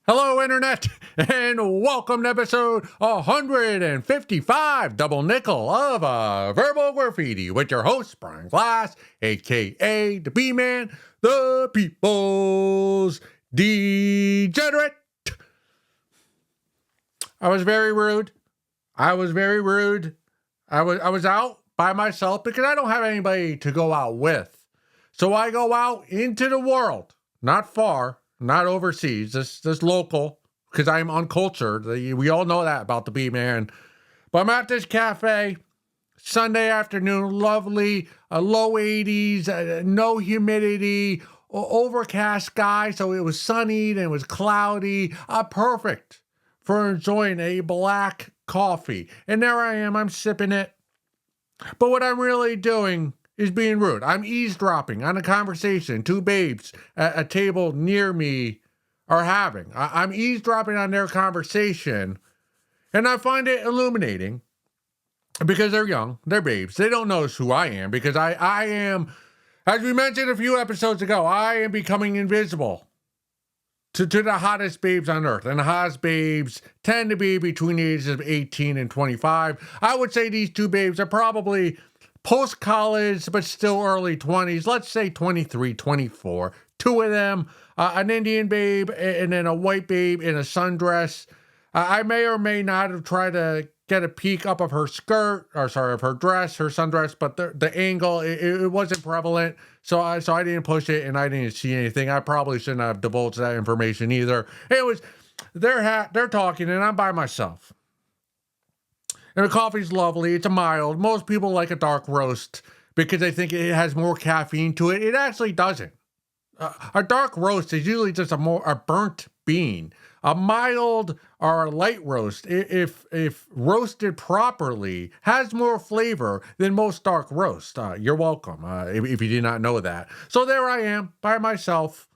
Hello, Internet, and welcome to episode 155, double nickel of Verbal Graffiti with your host, Brian Glass, aka the B-Man, the People's Degenerate. I was very rude. I was out by myself because I don't have anybody to go out with. So I go out into the world, not far, not overseas, just local, because I'm uncultured. We all know that about the B-Man. But I'm at this cafe, Sunday afternoon, lovely, low 80s, no humidity, overcast sky, so it was sunny and it was cloudy, perfect for enjoying a black coffee. And there I am, I'm sipping it. But what I'm really doing is being rude. I'm eavesdropping on a conversation two babes at a table near me are having. I'm eavesdropping on their conversation, and I find it illuminating because they're young, they're babes. They don't notice who I am because I am, as we mentioned a few episodes ago, I am becoming invisible to the hottest babes on earth. And the hottest babes tend to be between the ages of 18 and 25. I would say these two babes are probably post-college, but still early 20s. Let's say 23, 24. Two of them, an Indian babe and then a white babe in a sundress. I may or may not have tried to get a peek up of her skirt, of her dress, her sundress, but the angle, it wasn't prevalent. So I didn't push it and I didn't see anything. I probably shouldn't have divulged that information either. They're talking and I'm by myself. And the coffee's lovely. It's a mild. Most people like a dark roast because they think it has more caffeine to it. It actually doesn't. A dark roast is usually just a burnt bean. A mild or a light roast, if roasted properly, has more flavor than most dark roast. You're welcome, if you did not know that. So there I am, by myself.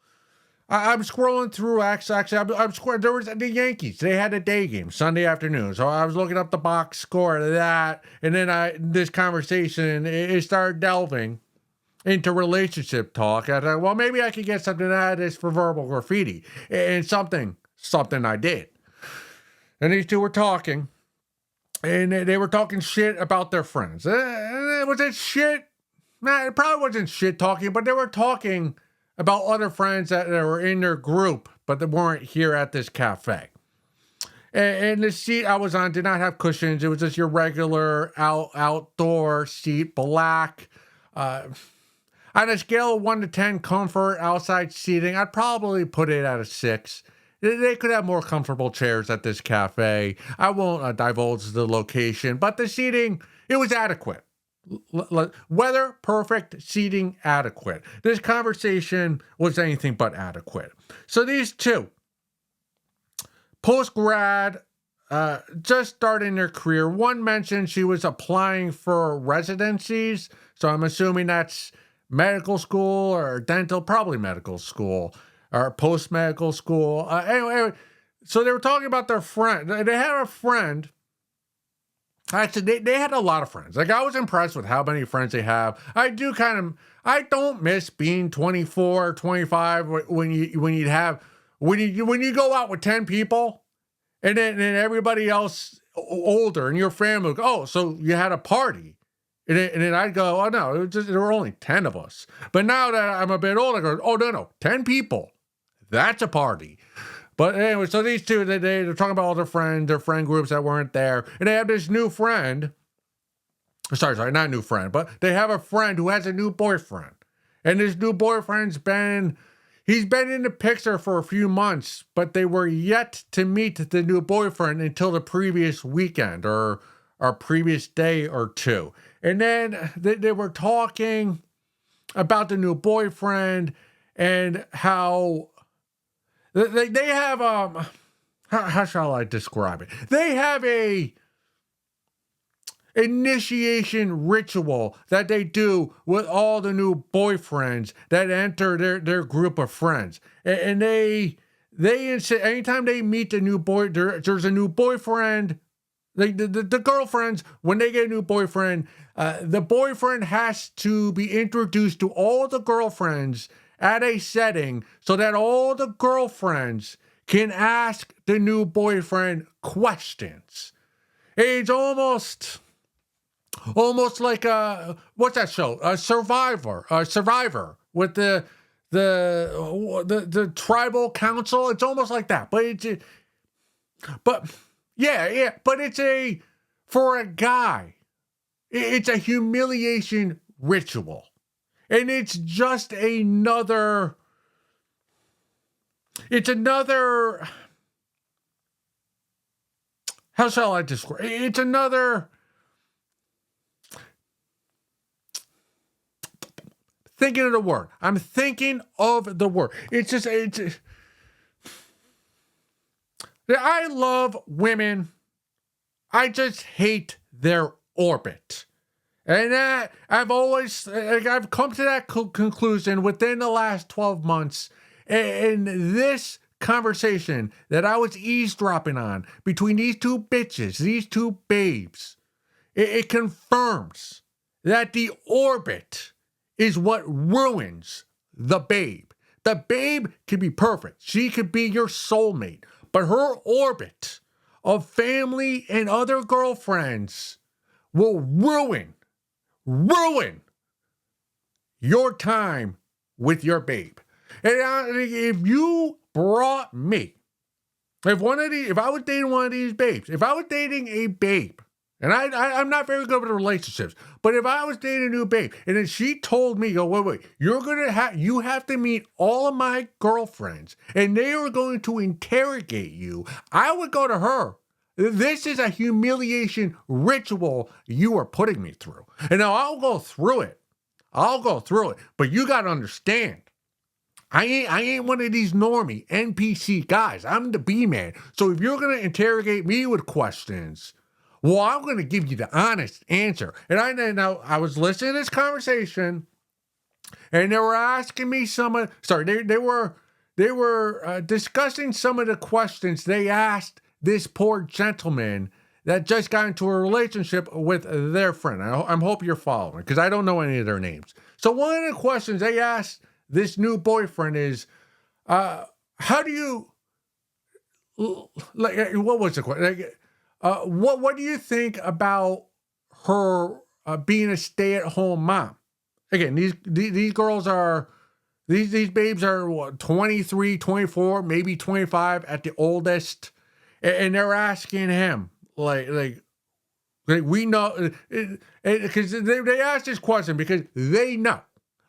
I'm scrolling through, actually, I'm scrolling. There was the Yankees. They had a day game Sunday afternoon. So I was looking up the box score of that. And then this conversation, it started delving into relationship talk. I thought, well, maybe I could get something out of this for verbal graffiti. And something I did. And these two were talking. And they were talking shit about their friends. Was it shit? Nah, it probably wasn't shit talking, but they were talking about other friends that were in their group, but they weren't here at this cafe. And the seat I was on did not have cushions. It was just your regular outdoor seat, black. On a scale of 1 to 10 comfort outside seating, I'd probably put it at a 6. They could have more comfortable chairs at this cafe. I won't divulge the location, but the seating, it was adequate. Weather perfect, seating adequate. This conversation was anything but adequate. So these two, post-grad, just starting their career. One mentioned she was applying for residencies, so I'm assuming that's medical school or dental, probably medical school or post-medical school. Anyway, so they were talking about their friend. They had a friend. Actually, they had a lot of friends. Like, I was impressed with how many friends they have. I don't miss being 24, 25 when you go out with 10 people and then everybody else older in your family. Oh, so you had a party. And then I'd go, oh no, there were only 10 of us. But now that I'm a bit older, I go, oh no, 10 people. That's a party. But anyway, so these two, they're talking about all their friend groups that weren't there. And they have this new friend. Sorry, not new friend, but they have a friend who has a new boyfriend. And this new boyfriend's he's been in the picture for a few months, but they were yet to meet the new boyfriend until the previous weekend or previous day or two. And then they were talking about the new boyfriend and how they have, how shall I describe it? They have a initiation ritual that they do with all the new boyfriends that enter their group of friends. And they insist, anytime they meet the new boy, there's a new boyfriend. The girlfriends, when they get a new boyfriend, the boyfriend has to be introduced to all the girlfriends at a setting so that all the girlfriends can ask the new boyfriend questions. It's almost like what's that show? Survivor with the tribal council. It's almost like that, but but it's for a guy. It's a humiliation ritual, and it's just another. It's another. How shall I describe? It's another. Thinking of the word. I'm thinking of the word. I love women. I just hate their orbit. And I've come to that conclusion within the last 12 months. And this conversation that I was eavesdropping on between these two bitches, these two babes, it confirms that the orbit is what ruins the babe. The babe could be perfect. She could be your soulmate. But her orbit of family and other girlfriends will ruin your time with your babe. And if you brought me, if I was dating one of these babes, if I was dating a babe, and I'm not very good with relationships, but if I was dating a new babe, and then she told me, wait, you have to meet all of my girlfriends, and they are going to interrogate you, I would go to her. This is a humiliation ritual you are putting me through. And now I'll go through it. But you got to understand, I ain't one of these normie NPC guys. I'm the B-man. So if you're going to interrogate me with questions, well, I'm going to give you the honest answer. And I was listening to this conversation, and they were asking me they were discussing some of the questions they asked this poor gentleman that just got into a relationship with their friend. I hope you're following, because I don't know any of their names. So one of the questions they asked this new boyfriend is, how do you, what was the question? What do you think about her being a stay-at-home mom? Again, these girls are, these babes are what, 23, 24, maybe 25 at the oldest, and they're asking him like we know, because they asked this question because they know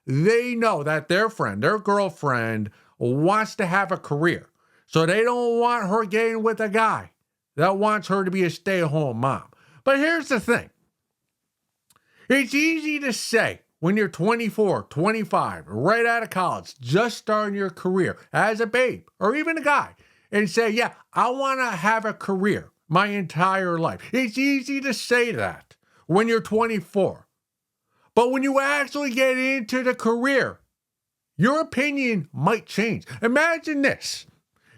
that their girlfriend wants to have a career, so they don't want her getting with a guy that wants her to be a stay-at-home mom. But here's the thing. It's easy to say when you're 24, 25, right out of college, just starting your career as a babe or even a guy, and say, yeah, I want to have a career my entire life. It's easy to say that when you're 24. But when you actually get into the career, your opinion might change. Imagine this.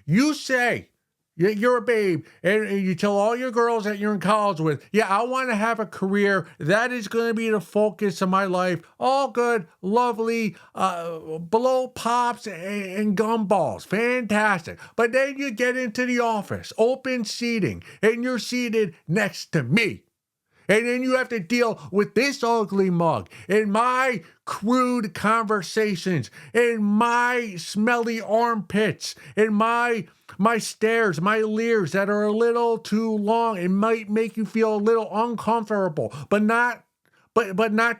You say, you're a babe, and you tell all your girls that you're in college with, yeah, I want to have a career. That is going to be the focus of my life. All good, lovely, below pops and gumballs. Fantastic. But then you get into the office, open seating, and you're seated next to me. And then you have to deal with this ugly mug and my crude conversations and my smelly armpits and my stares, my leers that are a little too long. It might make you feel a little uncomfortable, but not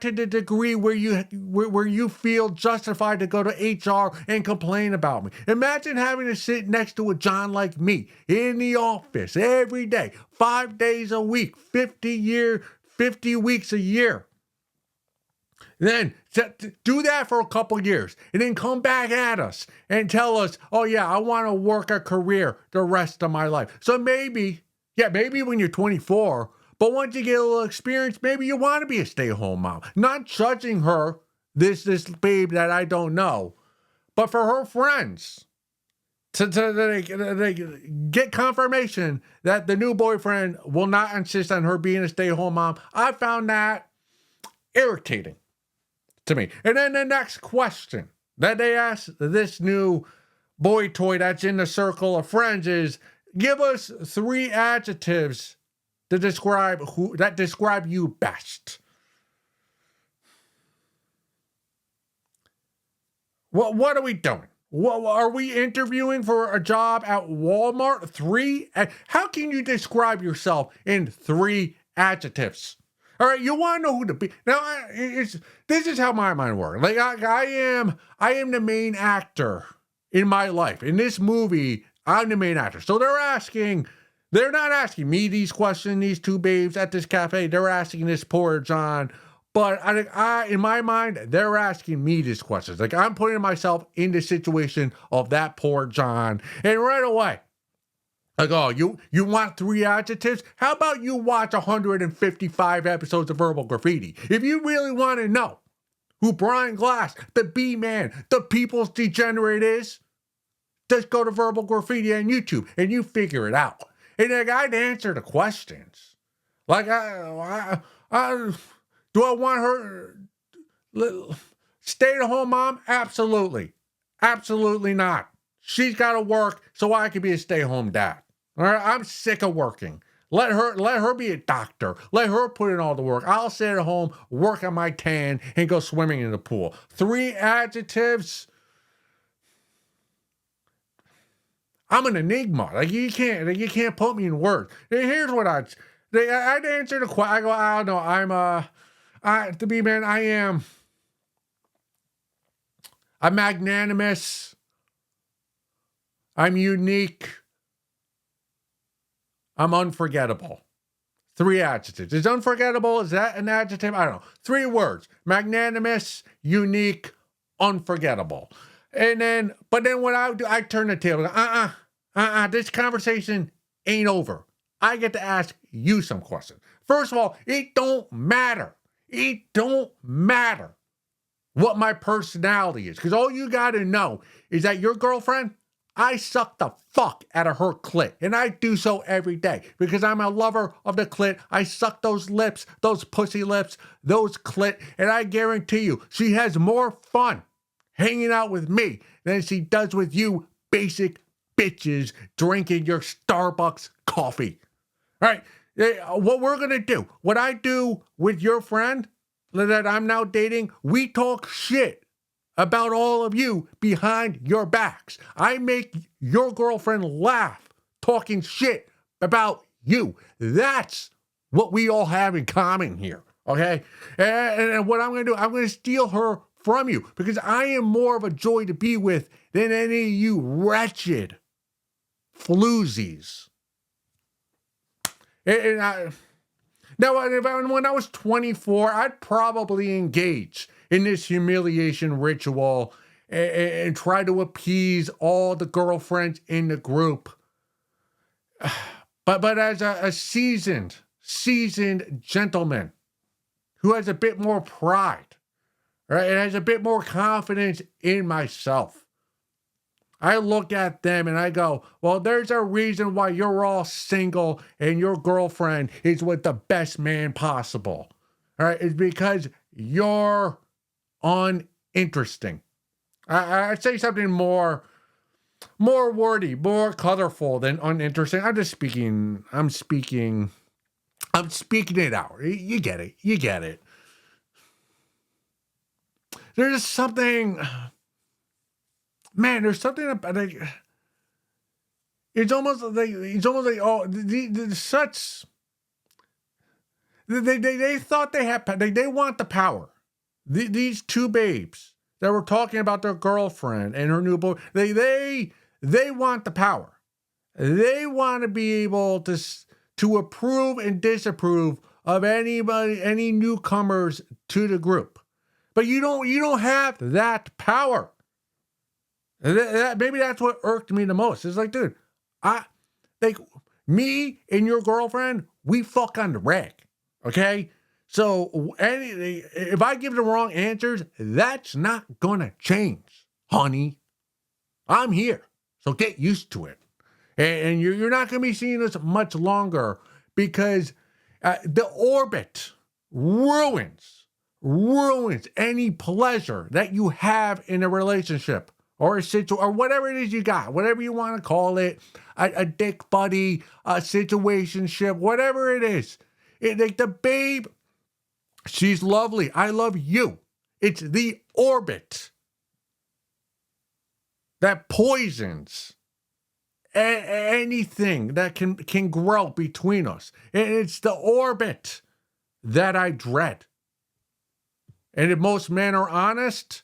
to the degree where you feel justified to go to HR and complain about me. Imagine having to sit next to a John like me in the office every day, 5 days a week, 50 weeks a year. Then do that for a couple years and then come back at us and tell us, oh yeah, I want to work a career the rest of my life. So maybe when you're 24, but once you get a little experience, maybe you want to be a stay-at-home mom. Not judging her, this babe that I don't know, but for her friends to get confirmation that the new boyfriend will not insist on her being a stay-at-home mom. I found that irritating to me. And then the next question that they asked this new boy toy that's in the circle of friends is give us 3 adjectives to describe you best. What are we doing? What are we interviewing for a job at Walmart? 3? How can you describe yourself in 3 adjectives? All right, you want to know who to be. Now, this is how my mind works. Like I am the main actor in my life. In this movie, I'm the main actor. So they're not asking me these questions, these 2 babes at this cafe. They're asking this poor John. But in my mind, they're asking me these questions. Like I'm putting myself in the situation of that poor John. And right away, like, oh, you want 3 adjectives? How about you watch 155 episodes of Verbal Graffiti? If you really want to know who Brian Glass, the B-Man, the People's Degenerate is, just go to Verbal Graffiti on YouTube and you figure it out. And like, I'd answer the questions. Like, do I want her stay-at-home mom? Absolutely. Absolutely not. She's got to work so I can be a stay-at-home dad. All right, I'm sick of working. Let her be a doctor. Let her put in all the work. I'll sit at home, work on my tan, and go swimming in the pool. 3 adjectives. I'm an enigma. Like you can't put me in words. Here's what I'd answer the question. I go, I don't know. I'm magnanimous. I'm unique. I'm unforgettable. 3 adjectives. Is unforgettable? Is that an adjective? I don't know. 3 words. Magnanimous, unique, unforgettable. But then what I do, I turn the table. This conversation ain't over. I get to ask you some questions. First of all, it don't matter. It don't matter what my personality is. Because all you got to know is that your girlfriend, I suck the fuck out of her clit. And I do so every day. Because I'm a lover of the clit. I suck those lips, those pussy lips, those clit. And I guarantee you, she has more fun hanging out with me than she does with you basic bitches drinking your Starbucks coffee. All right. What we're going to do, what I do with your friend that I'm now dating, we talk shit about all of you behind your backs. I make your girlfriend laugh talking shit about you. That's what we all have in common here, okay? And what I'm going to do, I'm going to steal her from you because I am more of a joy to be with than any of you wretched floozies. When I was 24, I'd probably engage in this humiliation ritual and try to appease all the girlfriends in the group. But as a seasoned gentleman who has a bit more pride, right, and has a bit more confidence in myself, I look at them and I go, well, there's a reason why you're all single and your girlfriend is with the best man possible. All right, it's because you're uninteresting. I'd say something more wordy, more colorful than uninteresting. I'm speaking it out. You get it. There's something, man, there's something about it. It's almost like they thought they want the power. These 2 babes that were talking about their girlfriend and her new boy, they want the power. They want to be able to approve and disapprove of any newcomers to the group. But you don't have that power. Maybe that's what irked me the most. It's like, dude, me and your girlfriend, we fuck on the reg, okay? So if I give the wrong answers, that's not gonna change, honey. I'm here, so get used to it. And you're not gonna be seeing us much longer because the orbit ruins any pleasure that you have in a relationship. or a situation, or whatever it is you got, whatever you want to call it, a dick buddy, a situationship, whatever it is. Like the babe, she's lovely. I love you. It's the orbit that poisons anything that can grow between us. And it's the orbit that I dread. And if most men are honest,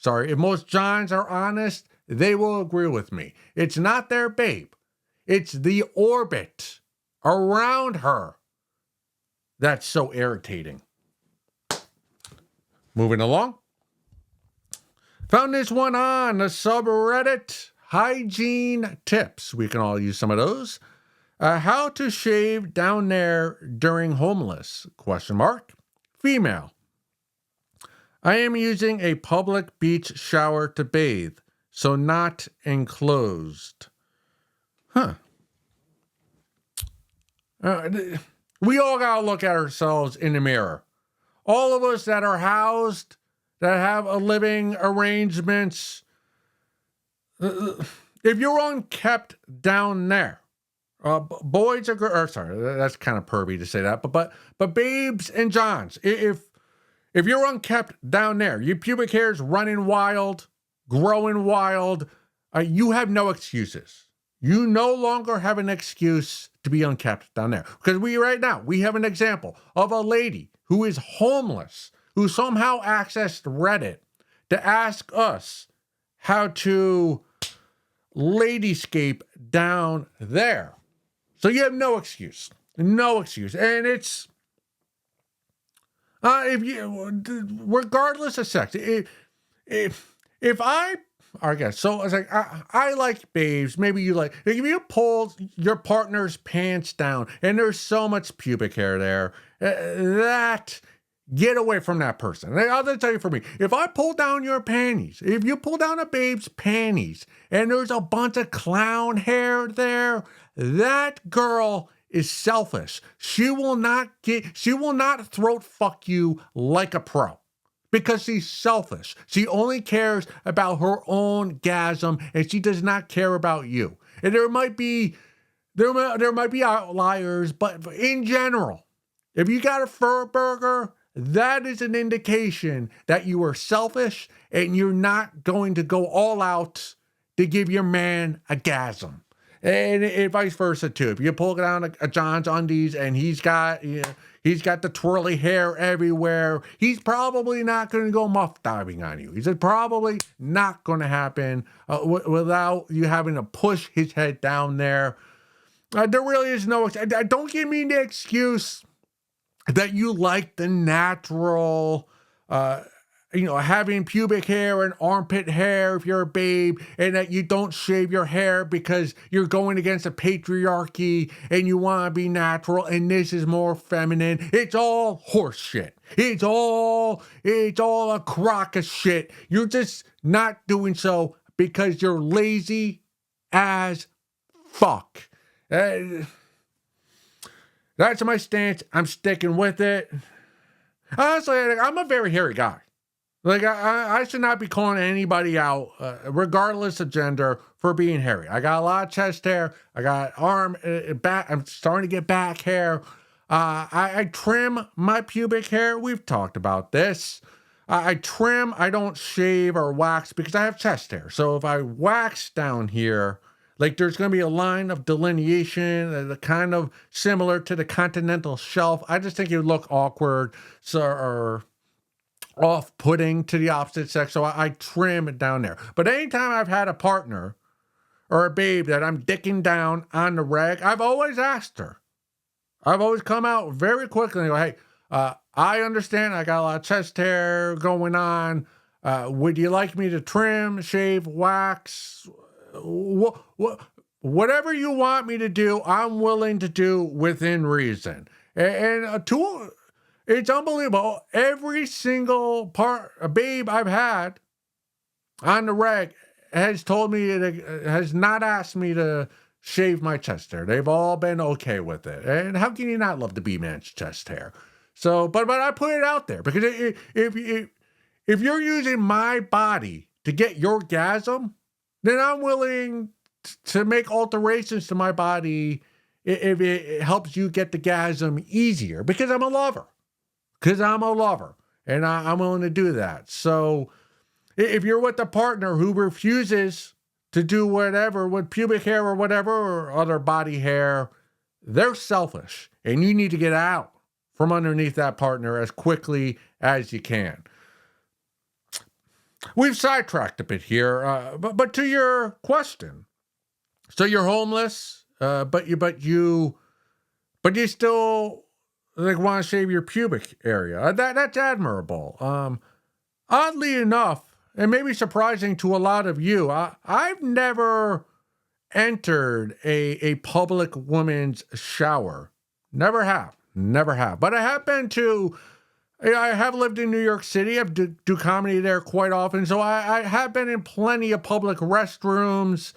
if most Johns are honest, they will agree with me. It's not their babe. It's the orbit around her that's so irritating. Moving along. Found this one on the subreddit. Hygiene tips. We can all use some of those. How to shave down there during homeless? ? Female. I am using a public beach shower to bathe, so not enclosed. We all gotta look at ourselves in the mirror. All of us that are housed, that have a living arrangements, if you're unkept down there, boys are girls, that's kind of pervy to say that, but babes and Johns, if you're unkept down there, your pubic hair's running wild, growing wild, you have no excuses. You no longer have an excuse to be unkept down there. Because we have an example of a lady who is homeless, who somehow accessed Reddit to ask us how to ladyscape down there. So you have no excuse. No excuse. And it's, regardless of sex, I guess, so it's like, I like babes, maybe you like, if you pull your partner's pants down and there's so much pubic hair there, get away from that person. I'll tell you for me, if I pull down your panties, if you pull down a babe's panties and there's a bunch of clown hair there, that girl is selfish. She will not throat fuck you like a pro. Because she's selfish. She only cares about her own gasm, and she does not care about you. And there might be outliers, but in general, if you got a fur burger, that is an indication that you are selfish and you're not going to go all out to give your man a gasm. And vice versa too. If you pull down a John's undies and he's got the twirly hair everywhere, he's probably not going to go muff diving on you. He's probably not going to happen without you having to push his head down there. There really is no. Don't give me the excuse that you like the natural. Having pubic hair and armpit hair if you're a babe, and that you don't shave your hair because you're going against the patriarchy and you want to be natural and this is more feminine. It's all horse shit. It's all a crock of shit. You're just not doing so because you're lazy as fuck. That's my stance. I'm sticking with it. Honestly, I'm a very hairy guy. Like, I should not be calling anybody out, regardless of gender, for being hairy. I got a lot of chest hair. I got arm, back. I'm starting to get back hair. I trim my pubic hair. We've talked about this. I trim. I don't shave or wax because I have chest hair. So if I wax down here, like there's going to be a line of delineation, kind of similar to the continental shelf. I just think it would look awkward. Or off-putting to the opposite sex, so I trim it down there. But anytime I've had a partner or a babe that I'm dicking down on the rag, I've always asked her. I've always come out very quickly and go, hey, I understand I got a lot of chest hair going on. Would you like me to trim, shave, wax? Whatever you want me to do, I'm willing to do within reason. It's unbelievable. Every single babe I've had on the rag has told me, has not asked me to shave my chest hair. They've all been okay with it. And how can you not love the B-man's chest hair? So, but I put it out there because if you're using my body to get your gasm, then I'm willing to make alterations to my body if it helps you get the gasm easier because I'm a lover. Because I'm a lover and I'm willing to do that. So if you're with a partner who refuses to do whatever with pubic hair or whatever or other body hair, they're selfish and you need to get out from underneath that partner as quickly as you can. We've sidetracked a bit here, but to your question, so you're homeless, but you still like want to shave your pubic area. That's admirable. Oddly enough, and maybe surprising to a lot of you, I've never entered a public woman's shower. Never have. But I have been to. I have lived in New York City. I do comedy there quite often, so I have been in plenty of public restrooms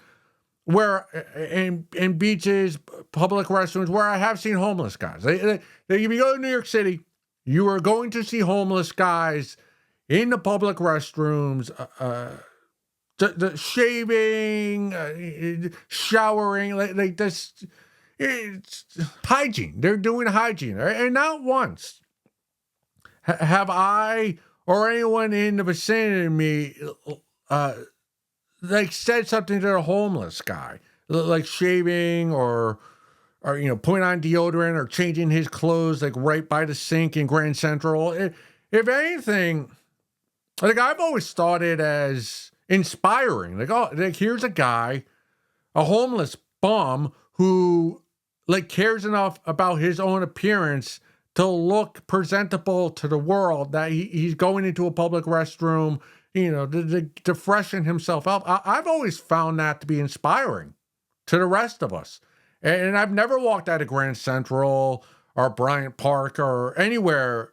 where in beaches, public restrooms where I have seen homeless guys. If you go to New York City, you are going to see homeless guys in the public restrooms, the shaving, showering, like this. It's hygiene. They're doing hygiene, right? And not once have I or anyone in the vicinity of me like said something to the homeless guy, like shaving or putting on deodorant or changing his clothes like right by the sink in Grand Central. If anything, like I've always thought it as inspiring. Like here's a guy, a homeless bum who like cares enough about his own appearance to look presentable to the world that he's going into a public restroom, to freshen himself up. I've always found that to be inspiring to the rest of us. And I've never walked out of Grand Central or Bryant Park or anywhere.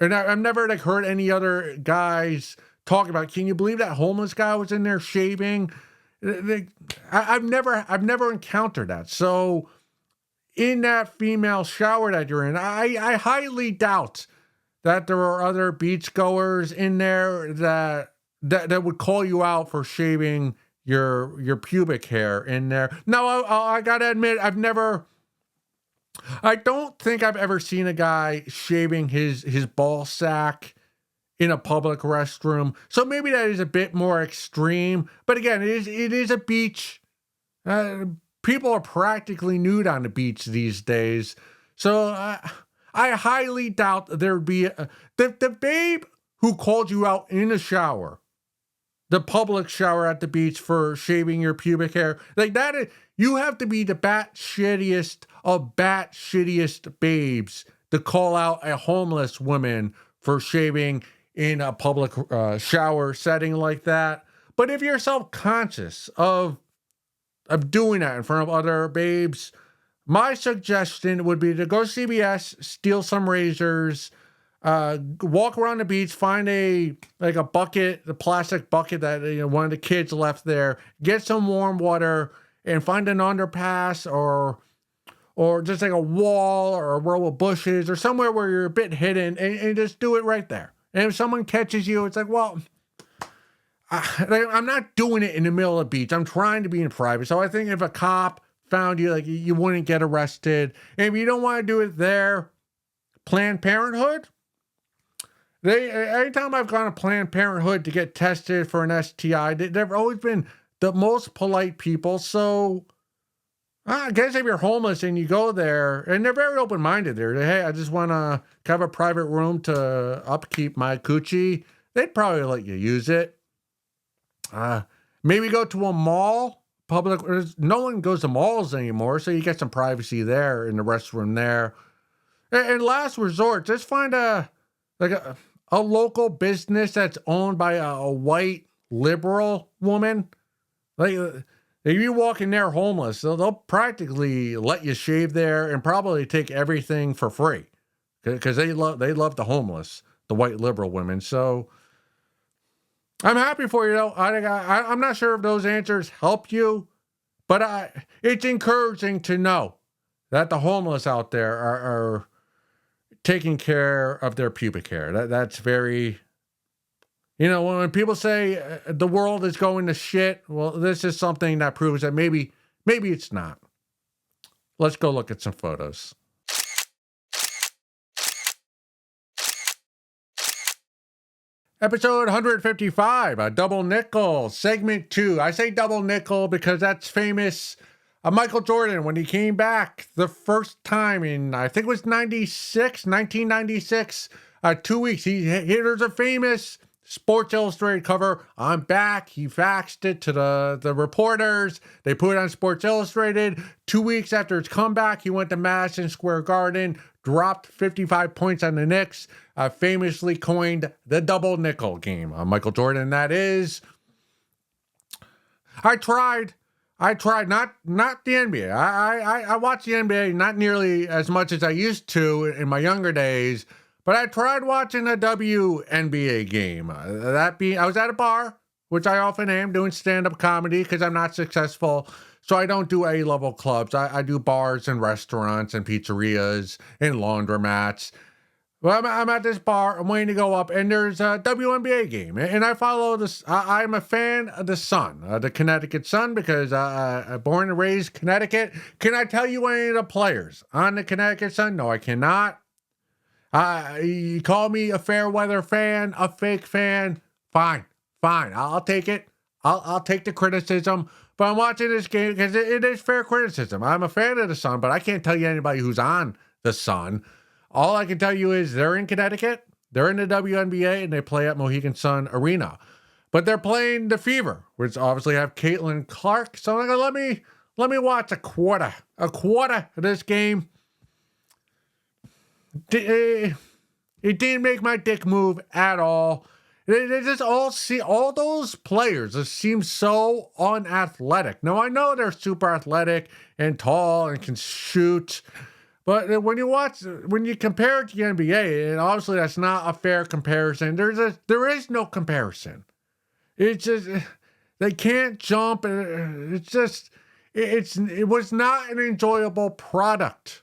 And I've never like heard any other guys talk about, can you believe that homeless guy was in there shaving? I've never encountered that. So in that female shower that you're in, I highly doubt that there are other beachgoers in there that would call you out for shaving your pubic hair in there. Now, I gotta admit, I don't think I've ever seen a guy shaving his ball sack in a public restroom. So maybe that is a bit more extreme. But again, it is a beach. People are practically nude on the beach these days. So I highly doubt there'd be the babe who called you out in a shower, the public shower at the beach for shaving your pubic hair. Like that, you have to be the bat shittiest of bat shittiest babes to call out a homeless woman for shaving in a public shower setting like that. But if you're self-conscious of doing that in front of other babes, my suggestion would be to go to CVS, steal some razors, walk around the beach, find a bucket, the plastic bucket that one of the kids left there, get some warm water, and find an underpass or just like a wall or a row of bushes or somewhere where you're a bit hidden, and just do it right there. And if someone catches you, it's like, well, I'm not doing it in the middle of the beach. I'm trying to be in private. So I think if a cop found you, like you wouldn't get arrested. And if you don't want to do it there, Planned Parenthood. Anytime I've gone to Planned Parenthood to get tested for an STI, they've always been the most polite people. So I guess if you're homeless and you go there, and they're very open-minded there. Hey, I just want to have a private room to upkeep my coochie. They'd probably let you use it. Maybe go to a mall. No one goes to malls anymore, so you get some privacy there in the restroom there. And last resort, just find a local business that's owned by a white liberal woman. Like if you walk in there homeless, they'll practically let you shave there and probably take everything for free because they love the homeless, the white liberal women. So I'm happy for you, though. I'm not sure if those answers help you, but it's encouraging to know that the homeless out there are taking care of their pubic hair. That's very, You know, when people say the world is going to shit, well, this is something that proves that maybe it's not. Let's go look at some photos. Episode 155, a double nickel, segment 2. I say double nickel because that's famous. Michael Jordan, when he came back the first time in, I think it was 1996, 2 weeks. There's a famous Sports Illustrated cover. I'm back. He faxed it to the reporters. They put it on Sports Illustrated. 2 weeks after his comeback, he went to Madison Square Garden, dropped 55 points on the Knicks, famously coined the double nickel game. Michael Jordan, that is. I tried not the NBA. I watched the NBA not nearly as much as I used to in my younger days, but I tried watching a WNBA game. I was at a bar, which I often am, doing stand-up comedy because I'm not successful. So I don't do A-level clubs. I do bars and restaurants and pizzerias and laundromats. Well, I'm at this bar. I'm waiting to go up, and there's a WNBA game. And I follow this. I'm a fan of the Sun, the Connecticut Sun, because I'm born and raised Connecticut. Can I tell you any of the players on the Connecticut Sun? No, I cannot. You call me a fair weather fan, a fake fan. Fine. I'll take it. I'll take the criticism. But I'm watching this game because it is fair criticism. I'm a fan of the Sun, but I can't tell you anybody who's on the Sun. All I can tell you is they're in Connecticut, they're in the WNBA, and they play at Mohegan Sun Arena. But they're playing the Fever, which obviously have Caitlin Clark. So I'm like, let me watch a quarter of this game. It didn't make my dick move at all. They just all those players just seem so unathletic. Now I know they're super athletic and tall and can shoot. But when you compare it to the NBA, and obviously that's not a fair comparison. There is no comparison. It's just they can't jump. It was not an enjoyable product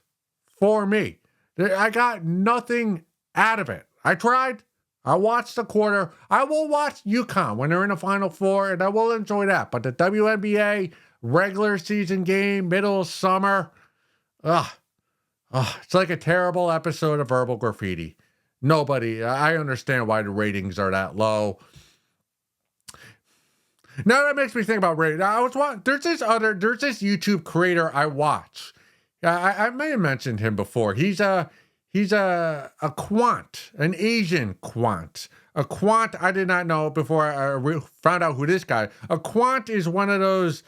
for me. I got nothing out of it. I tried. I watched the quarter. I will watch UConn when they're in the Final Four, and I will enjoy that. But the WNBA regular season game, middle of summer, it's like a terrible episode of Verbal Graffiti. I understand why the ratings are that low. Now that makes me think about ratings. There's this YouTube creator I watch. I may have mentioned him before. He's a quant, an Asian quant. A quant I did not know before I found out who this guy. A quant is one of those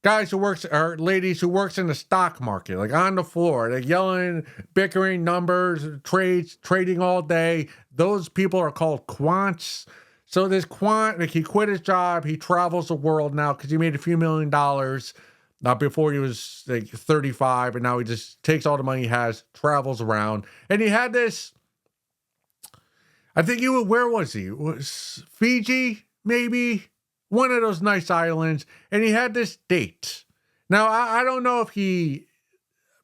guys or ladies who works in the stock market, like on the floor, like yelling, bickering numbers, trading all day. Those people are called quants. So this quant, like he quit his job. He travels the world now because he made a few $1 million before he was like 35. And now he just takes all the money he has, travels around. And he had this, where was he? It was Fiji, maybe? One of those nice islands, and he had this date. Now, I don't know if he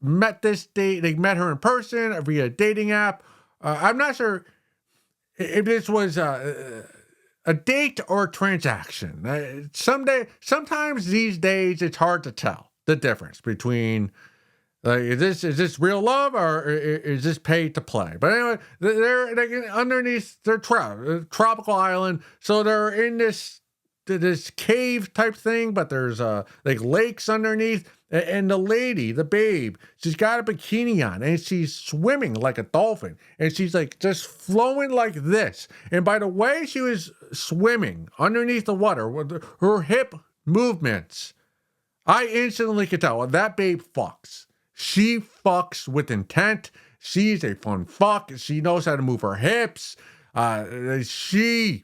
met this date, they met her in person or via a dating app. I'm not sure if this was a date or a transaction. Sometimes these days, it's hard to tell the difference between is this real love or is this paid to play? But anyway, they're underneath their tropical island, so they're in this cave type thing, but there's like lakes underneath, and the lady, the babe, she's got a bikini on and she's swimming like a dolphin, and she's like just flowing like this. And by the way she was swimming underneath the water with her hip movements, I instantly could tell that babe fucks. She fucks with She's a fun fuck. She knows how to move her hips. She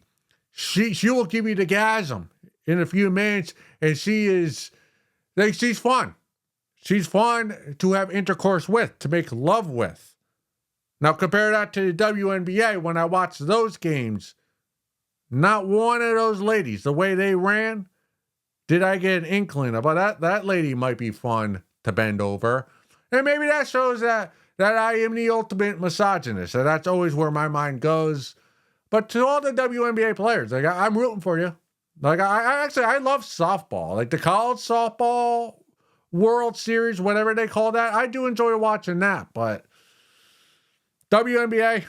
will give you the gasm in a few minutes, and she's fun. She's fun to have intercourse with, to make love with. Now compare that to the WNBA. When I watched those games, not one of those ladies, the way they ran, did I get an inkling about that lady might be fun to bend over. And maybe that shows that I am the ultimate misogynist. So that's always where my mind goes. But to all the WNBA players, like I'm rooting for you. Like I love softball, like the college softball World Series, whatever they call that. I do enjoy watching that, but WNBA,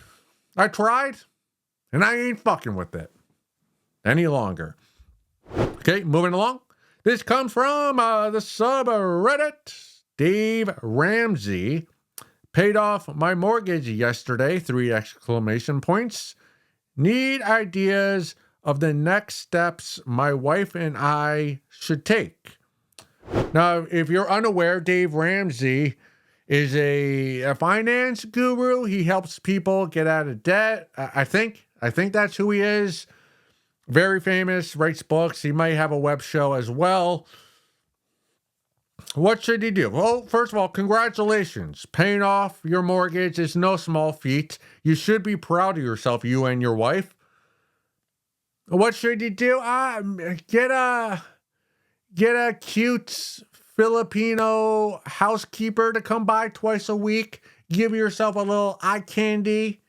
I tried, and I ain't fucking with it any longer. Okay, moving along. This comes from the subreddit. Dave Ramsey paid off my mortgage yesterday, 3 exclamation points. Need ideas of the next steps my wife and I should take. Now, if you're unaware, Dave Ramsey is a finance guru. He helps people get out of debt. I think that's who he is. Very famous, writes books. He might have a web show as well. What should he do? Well, first of all, congratulations. Paying off your mortgage is no small feat. You should be proud of yourself, you and your wife. What should you do? Get a cute Filipino housekeeper to come by twice a week. Give yourself a little eye candy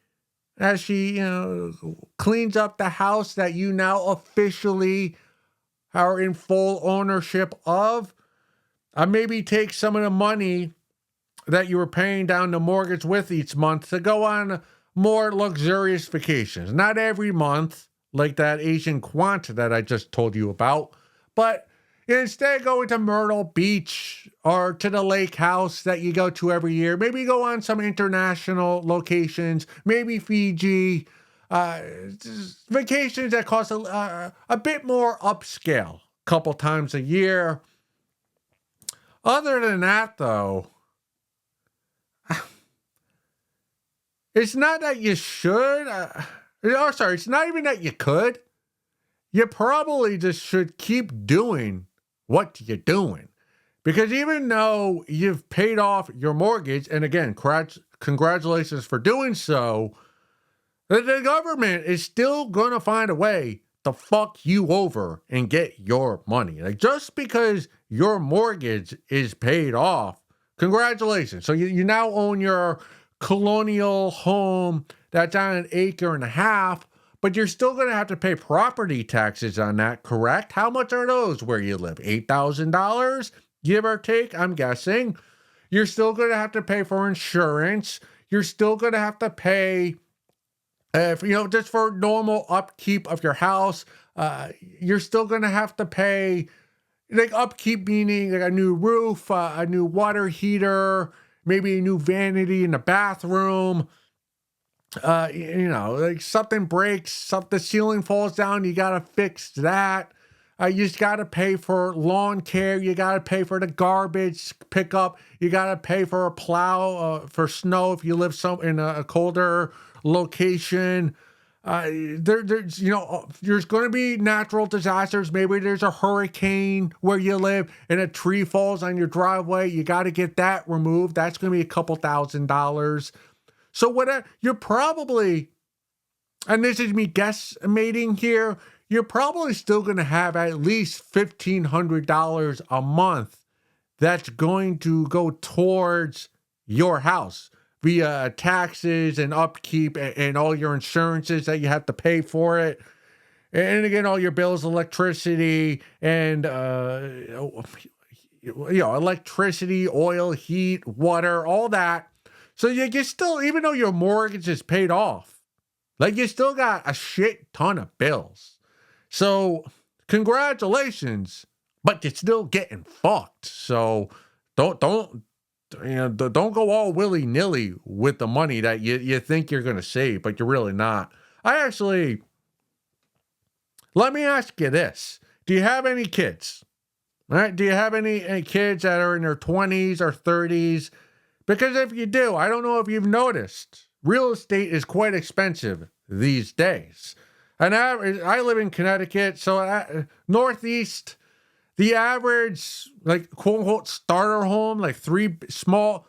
as she, cleans up the house that you now officially are in full ownership of. Maybe take some of the money that you were paying down the mortgage with each month to go on more luxurious vacations. Not every month, like that Asian quant that I just told you about, but instead going to Myrtle Beach or to the lake house that you go to every year. Maybe go on some international locations, maybe Fiji, vacations that cost a bit more upscale, a couple times a year. Other than that, though, it's not that you should, it's not even that you could. You probably just should keep doing what you're doing. Because even though you've paid off your mortgage, and again, congratulations for doing so, the government is still going to find a way to fuck you over and get your money. Like, just because your mortgage is paid off, congratulations. So you now own your colonial home that's on 1.5 acres, but you're still going to have to pay property taxes on that, correct? How much are those where you live? $8,000, give or take, I'm guessing. You're still going to have to pay for insurance. You're still going to have to pay, just for normal upkeep of your house. You're still going to have to pay, like upkeep meaning like a new roof, a new water heater, maybe a new vanity in the bathroom. Like something breaks, the ceiling falls down, you got to fix that. You just got to pay for lawn care. You got to pay for the garbage pickup. You got to pay for a plow, for snow if you live in a colder location. There's going to be natural disasters. Maybe there's a hurricane where you live and a tree falls on your driveway. You got to get that removed. That's going to be a couple $1,000s. So whatever, you're probably, and this is me guesstimating here, you're probably still going to have at least $1,500 a month that's going to go towards your house via taxes and upkeep and all your insurances that you have to pay for it. And again, all your bills, electricity and, electricity, oil, heat, water, all that. So you still, even though your mortgage is paid off, like you still got a shit ton of bills. So congratulations, but you're still getting fucked. So don't go all willy-nilly with the money that you think you're going to save, but you're really not. Let me ask you this. Do you have any kids? All right? Do you have any kids that are in their 20s or 30s? Because if you do, I don't know if you've noticed, real estate is quite expensive these days. And I live in Connecticut, so Northeast, the average, like, quote unquote, starter home, like three small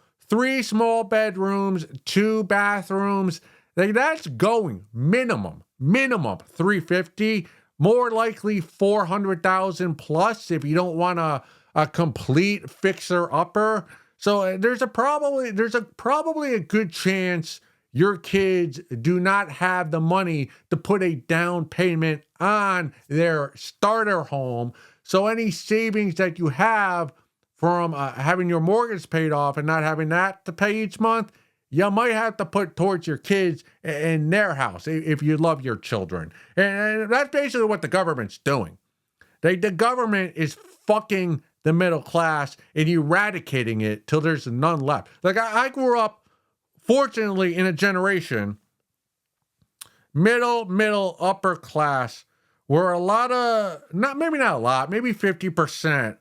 bedrooms, 2 bathrooms, like that's going minimum $350,000, more likely $400,000 plus if you don't want a complete fixer upper. So there's probably a good chance your kids do not have the money to put a down payment on their starter home. So any savings that you have from having your mortgage paid off and not having that to pay each month, you might have to put towards your kids in their house if you love your children. And that's basically what the government's doing. The government is fucking the middle class and eradicating it till there's none left. Like I grew up, fortunately, in a generation, middle, upper class, where a lot of, maybe not a lot, maybe 50%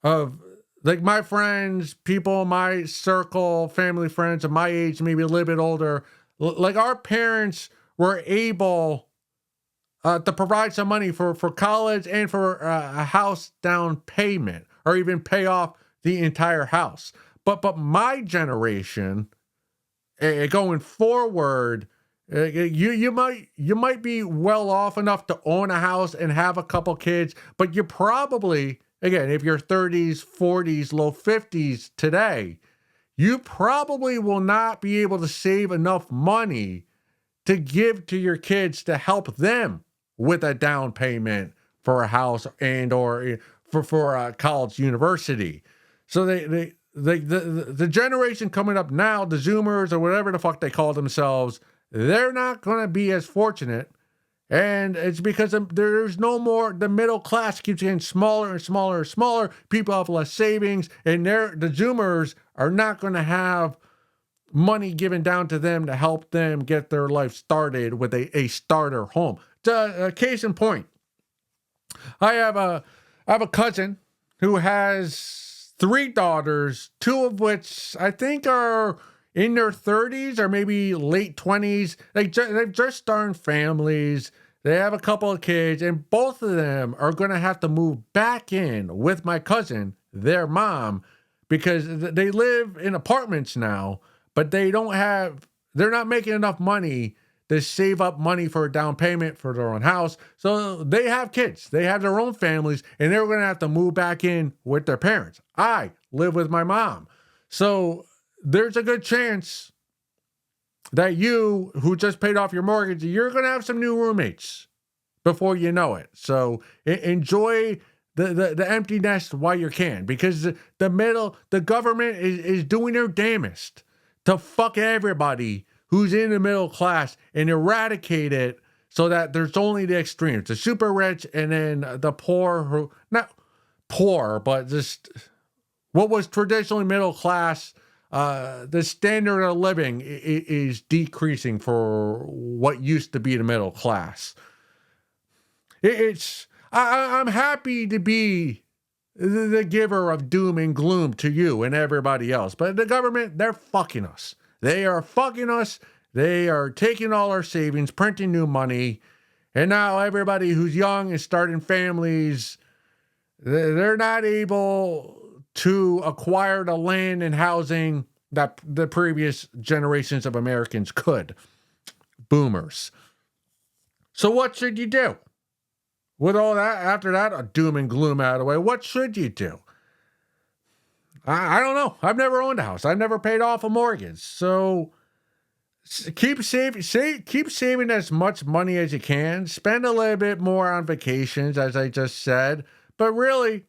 of like my friends, people in my circle, family friends of my age, maybe a little bit older, like our parents were able to provide some money for college and for a house down payment, or even pay off the entire house. But my generation, going forward, you might be well off enough to own a house and have a couple kids, but you probably, again, if you're 30s, 40s, low 50s today, you probably will not be able to save enough money to give to your kids to help them with a down payment for a house and or for a college university. So the generation coming up now, the Zoomers or whatever the fuck they call themselves, they're not going to be as fortunate. And it's because there's no more, the middle class keeps getting smaller and smaller and smaller. People have less savings, and the Zoomers are not going to have money given down to them to help them get their life started with a starter home. Case in point, I have a cousin who has 3 daughters, 2 of which I think are in their 30s or maybe late 20s. They've just started families. They have a couple of kids, and both of them are going to have to move back in with my cousin, their mom, because they live in apartments now, but they're not making enough money to save up money for a down payment for their own house. So they have kids. They have their own families, and they're going to have to move back in with their parents. I live with my mom. So there's a good chance that you, who just paid off your mortgage, you're going to have some new roommates before you know it. So enjoy the empty nest while you can, because the government is doing their damnest to fuck everybody who's in the middle class and eradicate it so that there's only the extremes, the super rich and then the poor, who, not poor, but just what was traditionally middle class. The standard of living is decreasing for what used to be the middle class. I'm happy to be the giver of doom and gloom to you and everybody else. But the government, they're fucking us. They are fucking us. They are taking all our savings, printing new money. And now everybody who's young is starting families. They're not able to acquire the land and housing that the previous generations of Americans could. Boomers. So what should you do? With all that, after that doom and gloom out of the way, what should you do? I don't know. I've never owned a house. I've never paid off a mortgage. So keep saving as much money as you can. Spend a little bit more on vacations, as I just said. But really,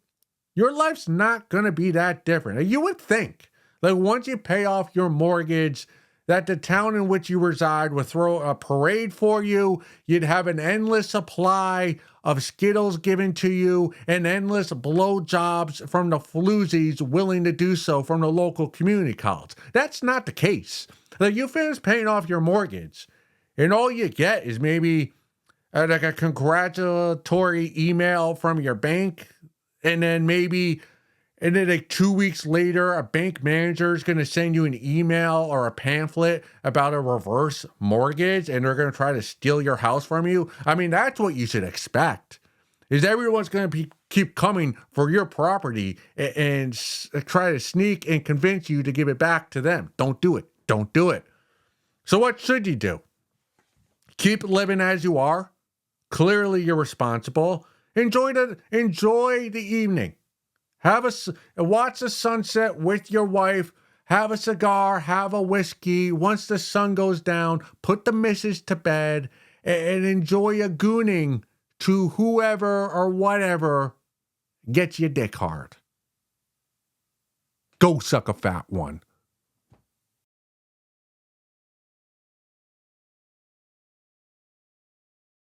your life's not going to be that different. You would think, like, once you pay off your mortgage, that the town in which you reside would throw a parade for you. You'd have an endless supply of Skittles given to you and endless blowjobs from the floozies willing to do so from the local community college. That's not the case. Like, you finish paying off your mortgage, and all you get is maybe like a congratulatory email from your bank, and then like 2 weeks later, a bank manager is going to send you an email or a pamphlet about a reverse mortgage, and they're going to try to steal your house from you. I mean, that's what you should expect, is everyone's going to keep coming for your property and try to sneak and convince you to give it back to them. Don't do it. Don't do it. So what should you do? Keep living as you are. Clearly, you're responsible. Enjoy the evening. Watch the sunset with your wife. have a cigar, have a whiskey. Once the sun goes down, put the missus to bed and enjoy a gooning to whoever or whatever gets your dick hard. Go suck a fat one.